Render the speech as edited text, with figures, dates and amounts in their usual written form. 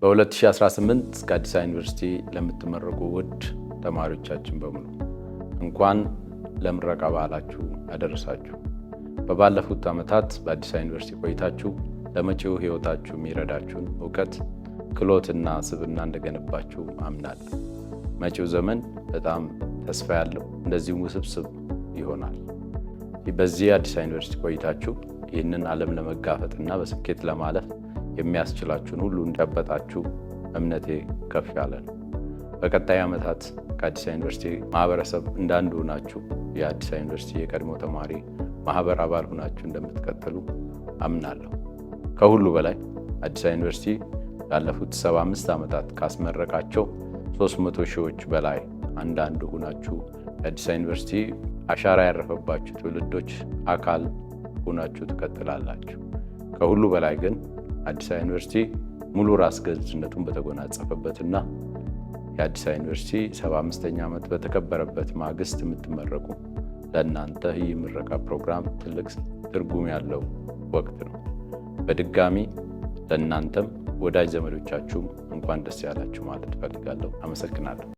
በ2018 ከአዲስ አበባ ዩኒቨርሲቲ ለምትመረቁ ውድ ተማሪዎቻችን በሙሉ እንኳን ለምረቃ በዓላችሁ አደረሳችሁ። በባለፉት ዓመታት በአዲስ አበባ ዩኒቨርሲቲ ቆይታችሁ ለመጪው ሕይወታችሁ የሚረዳችሁን እውቀት፣ ክህሎትና ስብዕና እንደገነባችሁ አምናለሁ። መጪው ዘመን በጣም ተስፋ ያለው እንደዚሁም ውስብስብ ይሆናል። በዚህ አዲስ አበባ ዩኒቨርሲቲ ቆይታችሁ ይህንን ዓለም ለመጋፈጥና በስኬት ለማለፍ የሚያስችላችሁን ሁሉ እንደጨበጣችሁ እምነቴ ከፍ ያለ ነው። በቀጣይ ዓመታት ከአዲስ አበባ ዩኒቨርሲቲ ማህበረሰብ እንዳንዱ ሆናችሁ የአዲስ አበባ ዩኒቨርሲቲ የቀድሞ ተማሪ ማህበር አባል ሆናችሁ እንደምትቀጥሉ አምናለሁ። ከሁሉ በላይ አዲስ አበባ ዩኒቨርሲቲ ላለፉት 75 ዓመታት ካስመረቃቸው 300 ሺዎች በላይ አንዳንዱ ሆናችሁ የአዲስ አበባ ዩኒቨርሲቲ አሻራ ያረፈባችሁ ትውልዶች አካል ሆናችሁ ትቀጥላላችሁ። ከሁሉ በላይ ግን አዲስ አበባ ዩኒቨርሲቲ ሙሉ ራስ ገዝነቱን በተጎናጸፈበትና የአዲስ አበባ ዩኒቨርሲቲ 75ኛ ዓመት በተከበረበት ማግስት የምትመረቁ ለእናንተ ይህ ምረቃ ፕሮግራም ትልቅ ትርጉም ያለው ወቅት ነው። በድጋሚ ለእናንተም ወዳጅ ዘመዶቻችሁም እንኳን ደስ ያላችሁ ማለት እፈልጋለሁ። አመሰግናለሁ።